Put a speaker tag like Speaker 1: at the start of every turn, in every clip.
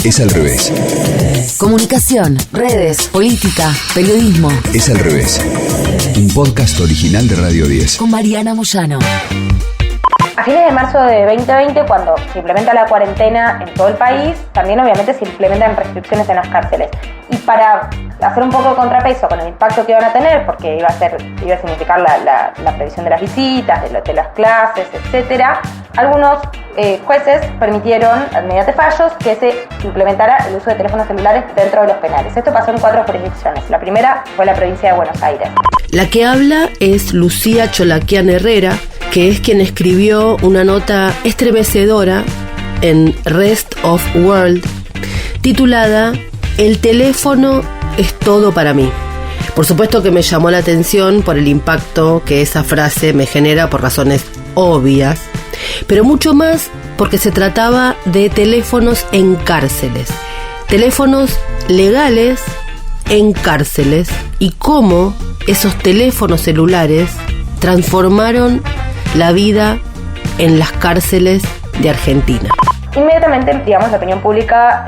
Speaker 1: Es al revés.
Speaker 2: Comunicación, redes, política, periodismo.
Speaker 1: Es al revés. Un podcast original de Radio 10.
Speaker 2: Con Mariana Moyano.
Speaker 3: A fines de marzo de 2020, cuando se implementa la cuarentena en todo el país, también obviamente se implementan restricciones en las cárceles. Y para hacer un poco de contrapeso con el impacto que iban a tener, porque iba a significar la previsión de las visitas, de las clases, etcétera, algunos jueces permitieron, mediante fallos, que se implementara el uso de teléfonos celulares dentro de los penales. Esto pasó en 4 jurisdicciones. La primera fue la provincia de Buenos Aires.
Speaker 4: La que habla es Lucía Cholaquian Herrera, que es quien escribió una nota estremecedora en Rest of World titulada "El teléfono es todo para mí". Por supuesto que me llamó la atención por el impacto que esa frase me genera por razones obvias, pero mucho más porque se trataba de teléfonos en cárceles, teléfonos legales en cárceles, y cómo esos teléfonos celulares transformaron la vida en las cárceles de Argentina.
Speaker 3: Inmediatamente, digamos, la opinión pública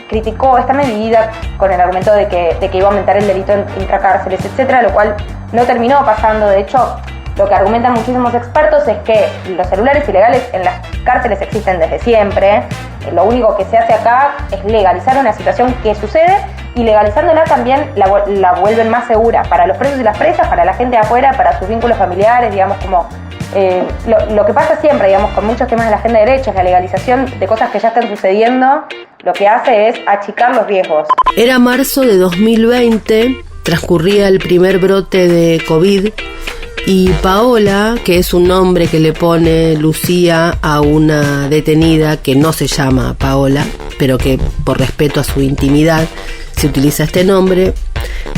Speaker 3: criticó esta medida con el argumento de que iba a aumentar el delito en intracárceles, etcétera, lo cual no terminó pasando. De hecho, lo que argumentan muchísimos expertos es que los celulares ilegales en las cárceles existen desde siempre. Lo único que se hace acá es legalizar una situación que sucede, y legalizándola también la vuelven más segura para los presos y las presas, para la gente de afuera, para sus vínculos familiares, digamos, como lo que pasa siempre, digamos, con muchos temas de la agenda de derechos. La legalización de cosas que ya están sucediendo lo que hace es achicar los riesgos.
Speaker 4: Era marzo de 2020, transcurría el primer brote de COVID, y Paola, que es un nombre que le pone Lucía a una detenida que no se llama Paola, pero que por respeto a su intimidad se utiliza este nombre,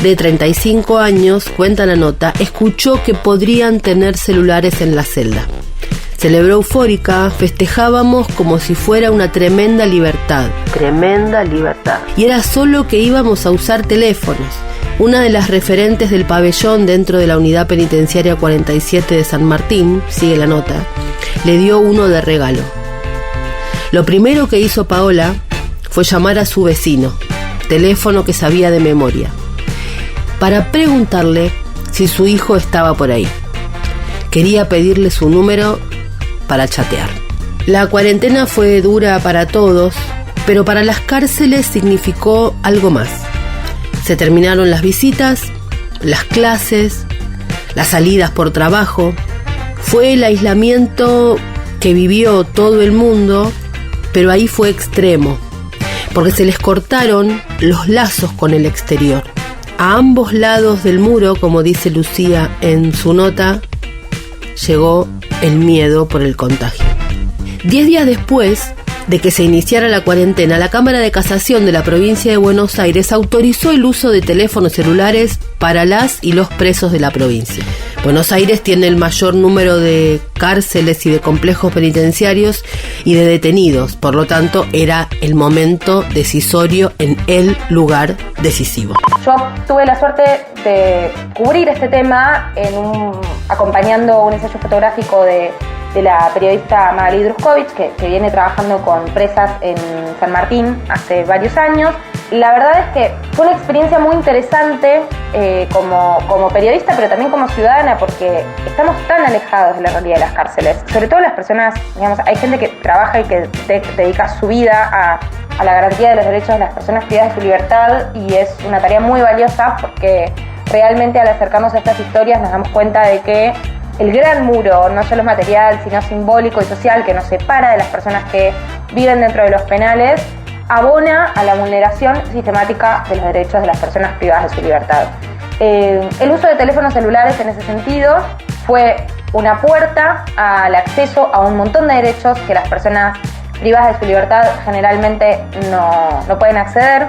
Speaker 4: de 35 años, cuenta la nota, escuchó que podrían tener celulares en la celda. Celebró eufórica, festejábamos como si fuera una tremenda libertad. Tremenda libertad. Y era solo que íbamos a usar teléfonos. Una de las referentes del pabellón dentro de la unidad penitenciaria 47 de San Martín, sigue la nota, le dio uno de regalo. Lo primero que hizo Paola fue llamar a su vecino, teléfono que sabía de memoria, para preguntarle si su hijo estaba por ahí. Quería pedirle su número para chatear. La cuarentena fue dura para todos, pero para las cárceles significó algo más. Se terminaron las visitas, las clases, las salidas por trabajo. Fue el aislamiento que vivió todo el mundo, pero ahí fue extremo, porque se les cortaron los lazos con el exterior. A ambos lados del muro, como dice Lucía en su nota, llegó el miedo por el contagio. 10 días después de que se iniciara la cuarentena, la Cámara de Casación de la provincia de Buenos Aires autorizó el uso de teléfonos celulares para las y los presos de la provincia. Buenos Aires tiene el mayor número de cárceles y de complejos penitenciarios y de detenidos, por lo tanto era el momento decisorio en el lugar decisivo.
Speaker 3: Yo tuve la suerte de cubrir este tema acompañando un ensayo fotográfico de la periodista Magali Druskovich, que viene trabajando con presas en San Martín hace varios años. La verdad es que fue una experiencia muy interesante como periodista, pero también como ciudadana, porque estamos tan alejados de la realidad de las cárceles. Sobre todo las personas, digamos, hay gente que trabaja y que dedica su vida a la garantía de los derechos de las personas privadas de su libertad, y es una tarea muy valiosa porque realmente al acercarnos a estas historias nos damos cuenta de que el gran muro, no solo material, sino simbólico y social, que nos separa de las personas que viven dentro de los penales, abona a la vulneración sistemática de los derechos de las personas privadas de su libertad. El uso de teléfonos celulares en ese sentido fue una puerta al acceso a un montón de derechos que las personas privadas de su libertad generalmente no pueden acceder,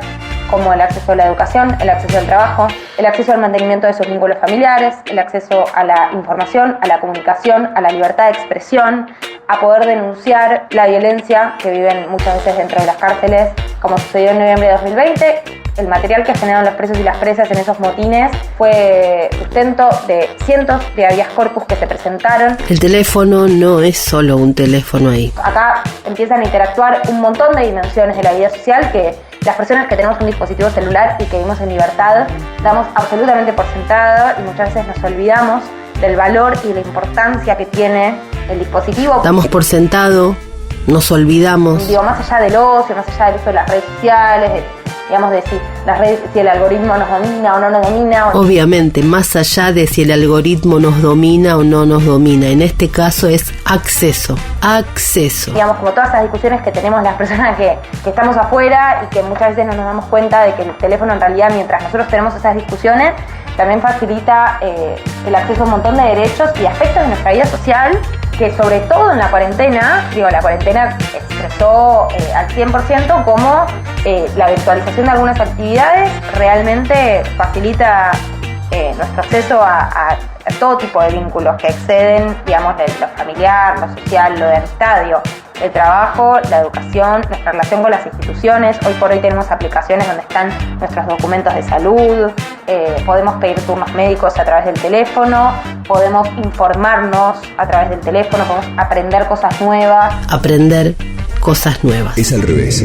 Speaker 3: como el acceso a la educación, el acceso al trabajo, el acceso al mantenimiento de sus vínculos familiares, el acceso a la información, a la comunicación, a la libertad de expresión, a poder denunciar la violencia que viven muchas veces dentro de las cárceles, como sucedió en noviembre de 2020, El material que generaron los presos y las presas en esos motines fue sustento de cientos de habeas corpus que se presentaron.
Speaker 4: El teléfono no es solo un teléfono ahí.
Speaker 3: Acá empiezan a interactuar un montón de dimensiones de la vida social que las personas que tenemos un dispositivo celular y que vivimos en libertad damos absolutamente por sentado, y muchas veces nos olvidamos del valor y la importancia que tiene el dispositivo.
Speaker 4: Damos por sentado, nos olvidamos.
Speaker 3: Digo, más allá del ocio, más allá del uso de las redes sociales, digamos, de si el algoritmo nos domina o no nos domina.
Speaker 4: Obviamente, más allá de si el algoritmo nos domina o no nos domina, en este caso es acceso.
Speaker 3: Digamos, como todas esas discusiones que tenemos las personas que estamos afuera y que muchas veces no nos damos cuenta de que el teléfono en realidad, mientras nosotros tenemos esas discusiones, también facilita el acceso a un montón de derechos y aspectos de nuestra vida social que, sobre todo en la cuarentena, la cuarentena expresó al 100% cómo la virtualización de algunas actividades realmente facilita nuestro acceso a todo tipo de vínculos que exceden, digamos, de lo familiar, lo social, lo de amistad, el trabajo, la educación, nuestra relación con las instituciones. Hoy por hoy tenemos aplicaciones donde están nuestros documentos de salud, podemos pedir turnos médicos a través del teléfono, podemos informarnos a través del teléfono, podemos aprender cosas nuevas.
Speaker 1: Es al revés.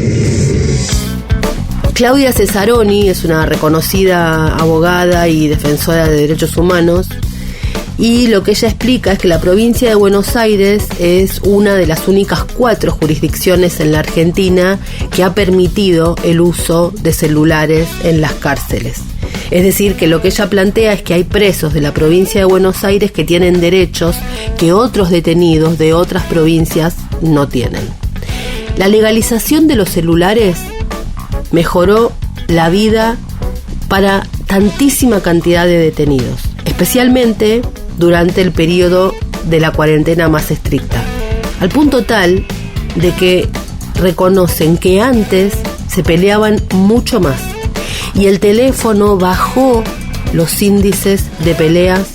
Speaker 4: Claudia Cesaroni es una reconocida abogada y defensora de derechos humanos, y lo que ella explica es que la provincia de Buenos Aires es una de las únicas 4 jurisdicciones en la Argentina que ha permitido el uso de celulares en las cárceles. Es decir, que lo que ella plantea es que hay presos de la provincia de Buenos Aires que tienen derechos que otros detenidos de otras provincias no tienen. La legalización de los celulares mejoró la vida para tantísima cantidad de detenidos, especialmente durante el periodo de la cuarentena más estricta, al punto tal de que reconocen que antes se peleaban mucho más y el teléfono bajó los índices de peleas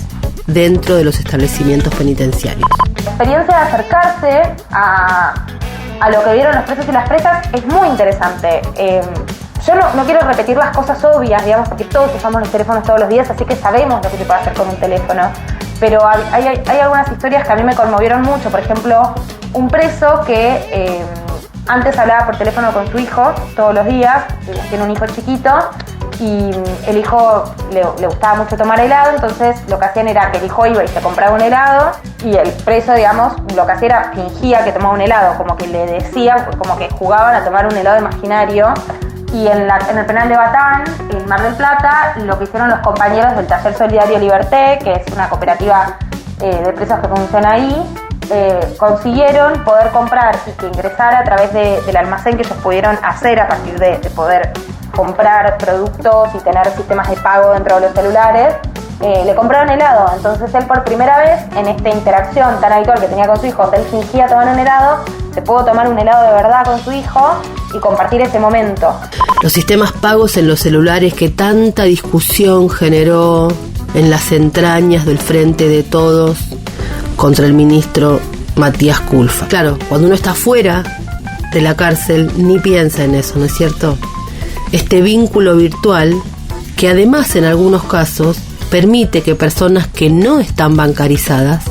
Speaker 4: dentro de los establecimientos penitenciarios.
Speaker 3: La experiencia de acercarse a lo que vieron los presos y las presas es muy interesante. Yo no quiero repetir las cosas obvias, digamos, porque todos usamos los teléfonos todos los días, así que sabemos lo que se puede hacer con un teléfono. Pero hay algunas historias que a mí me conmovieron mucho. Por ejemplo, un preso que antes hablaba por teléfono con su hijo todos los días, tiene un hijo chiquito, y el hijo le gustaba mucho tomar helado, entonces lo que hacían era que el hijo iba y se compraba un helado, y el preso, digamos, lo que hacía era fingía que tomaba un helado, como que le decía, como que jugaban a tomar un helado imaginario. Y en el penal de Batán, en Mar del Plata, lo que hicieron los compañeros del Taller Solidario Liberté, que es una cooperativa de presos que funciona ahí, consiguieron poder comprar y que ingresara a través del almacén que ellos pudieron hacer a partir de poder comprar productos y tener sistemas de pago dentro de los celulares. Le compraron helado, entonces él por primera vez en esta interacción tan habitual que tenía con su hijo, él fingía tomar un helado, se pudo tomar un helado de verdad con su hijo y compartir ese momento.
Speaker 4: Los sistemas pagos en los celulares que tanta discusión generó en las entrañas del Frente de Todos contra el ministro Matías Culfas. Claro, cuando uno está fuera de la cárcel ni piensa en eso, ¿no es cierto? Este vínculo virtual que además en algunos casos permite que personas que no están bancarizadas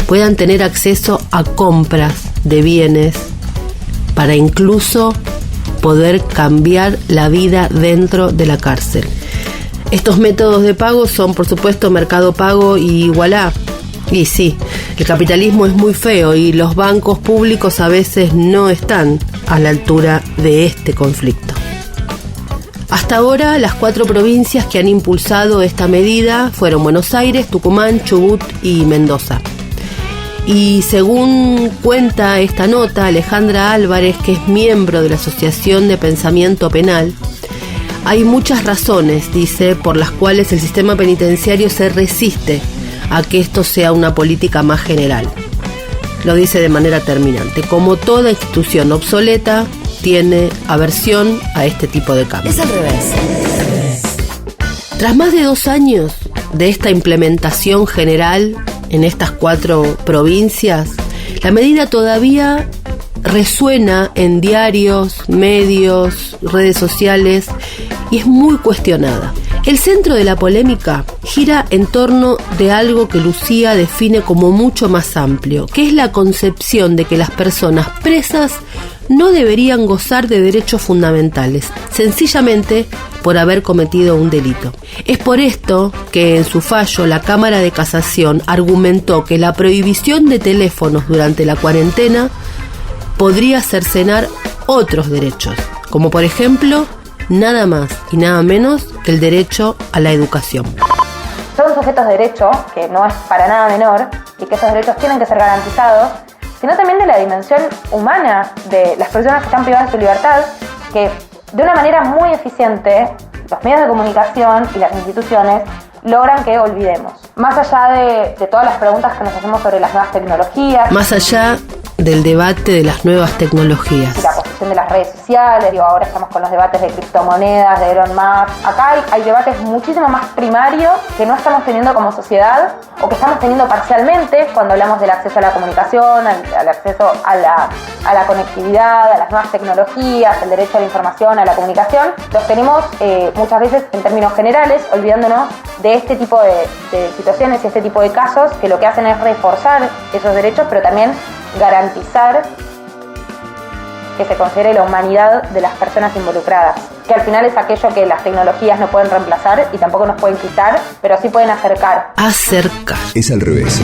Speaker 4: puedan tener acceso a compras de bienes para incluso poder cambiar la vida dentro de la cárcel. Estos métodos de pago son, por supuesto, Mercado Pago y Ualá. Y sí, el capitalismo es muy feo y los bancos públicos a veces no están a la altura de este conflicto. Hasta ahora, las 4 provincias que han impulsado esta medida fueron Buenos Aires, Tucumán, Chubut y Mendoza. Y según cuenta esta nota, Alejandra Álvarez, que es miembro de la Asociación de Pensamiento Penal, hay muchas razones, dice, por las cuales el sistema penitenciario se resiste a que esto sea una política más general. Lo dice de manera terminante: como toda institución obsoleta, tiene aversión a este tipo de cambios.
Speaker 2: Es al revés.
Speaker 4: Tras más de 2 años de esta implementación general en estas 4 provincias, la medida todavía resuena en diarios, medios, redes sociales y es muy cuestionada. El centro de la polémica gira en torno de algo que Lucía define como mucho más amplio, que es la concepción de que las personas presas no deberían gozar de derechos fundamentales, sencillamente por haber cometido un delito. Es por esto que en su fallo la Cámara de Casación argumentó que la prohibición de teléfonos durante la cuarentena podría cercenar otros derechos, como por ejemplo, nada más y nada menos que el derecho a la educación.
Speaker 3: Son sujetos de derecho, que no es para nada menor, y que esos derechos tienen que ser garantizados, sino también de la dimensión humana de las personas que están privadas de su libertad, que de una manera muy eficiente los medios de comunicación y las instituciones logran que olvidemos. Más allá de todas las preguntas que nos hacemos sobre las nuevas tecnologías,
Speaker 4: más allá del debate de las nuevas tecnologías,
Speaker 3: y la posición de las redes sociales, ahora estamos con los debates de criptomonedas, de Elon Musk. Acá hay debates muchísimo más primarios que no estamos teniendo como sociedad, o que estamos teniendo parcialmente cuando hablamos del acceso a la comunicación, al acceso a la conectividad, a las nuevas tecnologías, el derecho a la información, a la comunicación. Los tenemos muchas veces en términos generales, olvidándonos de este tipo de situaciones y este tipo de casos que lo que hacen es reforzar esos derechos, pero también garantizar que se considere la humanidad de las personas involucradas, que al final es aquello que las tecnologías no pueden reemplazar y tampoco nos pueden quitar, pero sí pueden acercar.
Speaker 1: Es al revés.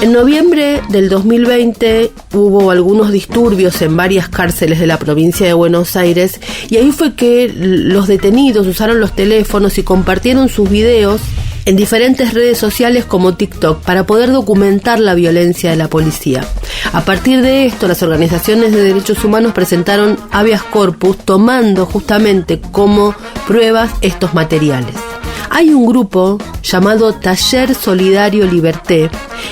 Speaker 4: En noviembre del 2020 hubo algunos disturbios en varias cárceles de la provincia de Buenos Aires, y ahí fue que los detenidos usaron los teléfonos y compartieron sus videos en diferentes redes sociales como TikTok para poder documentar la violencia de la policía. A partir de esto, las organizaciones de derechos humanos presentaron habeas corpus tomando justamente como pruebas estos materiales. Hay un grupo llamado Taller Solidario Liberté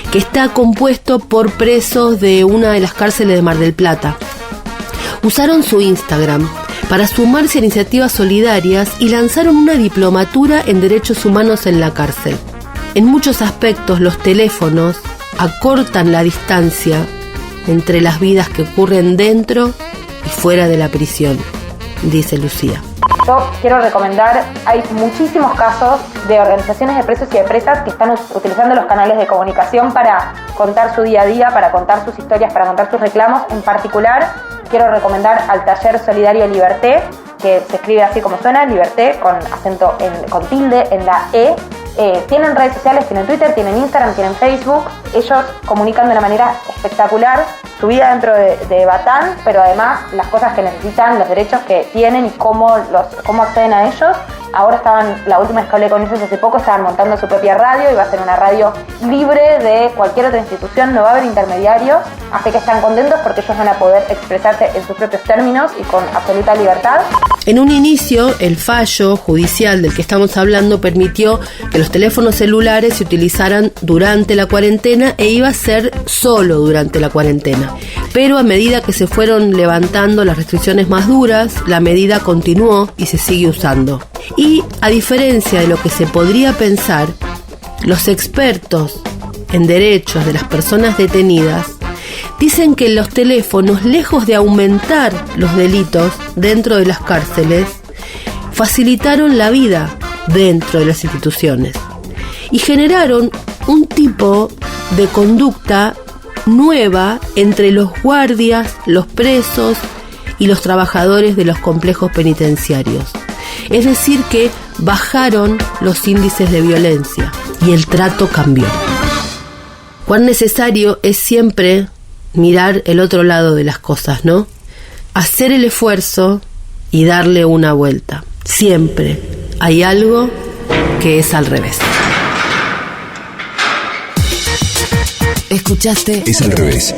Speaker 4: que está compuesto por presos de una de las cárceles de Mar del Plata. Usaron su Instagram para sumarse a iniciativas solidarias y lanzaron una diplomatura en derechos humanos en la cárcel. En muchos aspectos, los teléfonos acortan la distancia entre las vidas que ocurren dentro y fuera de la prisión, dice Lucía.
Speaker 3: Yo quiero recomendar, hay muchísimos casos de organizaciones de presos y de presas que están utilizando los canales de comunicación para contar su día a día, para contar sus historias, para contar sus reclamos. En particular, quiero recomendar al Taller Solidario Liberté, que se escribe así como suena, Liberté, con acento con tilde en la E. Tienen redes sociales, tienen Twitter, tienen Instagram, tienen Facebook. Ellos comunican de una manera espectacular su vida dentro de Batán, pero además las cosas que necesitan, los derechos que tienen y cómo acceden a ellos. Ahora la última vez que hablé con ellos hace poco, estaban montando su propia radio y va a ser una radio libre de cualquier otra institución, no va a haber intermediarios, así que están contentos porque ellos van a poder expresarse en sus propios términos y con absoluta libertad.
Speaker 4: En un inicio, el fallo judicial del que estamos hablando permitió que los teléfonos celulares se utilizaran durante la cuarentena e iba a ser solo durante la cuarentena. Pero a medida que se fueron levantando las restricciones más duras, la medida continuó y se sigue usando. Y a diferencia de lo que se podría pensar, los expertos en derechos de las personas detenidas dicen que los teléfonos, lejos de aumentar los delitos dentro de las cárceles, facilitaron la vida dentro de las instituciones y generaron un tipo de conducta nueva entre los guardias, los presos y los trabajadores de los complejos penitenciarios. Es decir, que bajaron los índices de violencia y el trato cambió. Cuán necesario es siempre mirar el otro lado de las cosas, ¿no? Hacer el esfuerzo y darle una vuelta. Siempre hay algo que es al revés.
Speaker 2: Escuchaste
Speaker 1: Es al revés.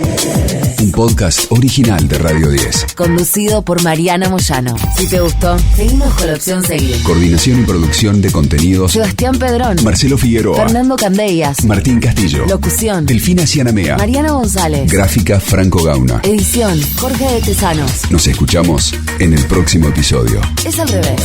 Speaker 1: Un podcast original de Radio 10.
Speaker 2: Conducido por Mariana Moyano. Si te gustó, seguimos con la opción seguir.
Speaker 1: Coordinación y producción de contenidos:
Speaker 2: Sebastián Pedrón,
Speaker 1: Marcelo Figueroa,
Speaker 2: Fernando Candellas,
Speaker 1: Martín Castillo,
Speaker 2: locución,
Speaker 1: Delfina Cianamea,
Speaker 2: Mariana González,
Speaker 1: gráfica Franco Gauna.
Speaker 2: edición, Jorge de Tesanos.
Speaker 1: Nos escuchamos en el próximo episodio.
Speaker 2: Es al revés.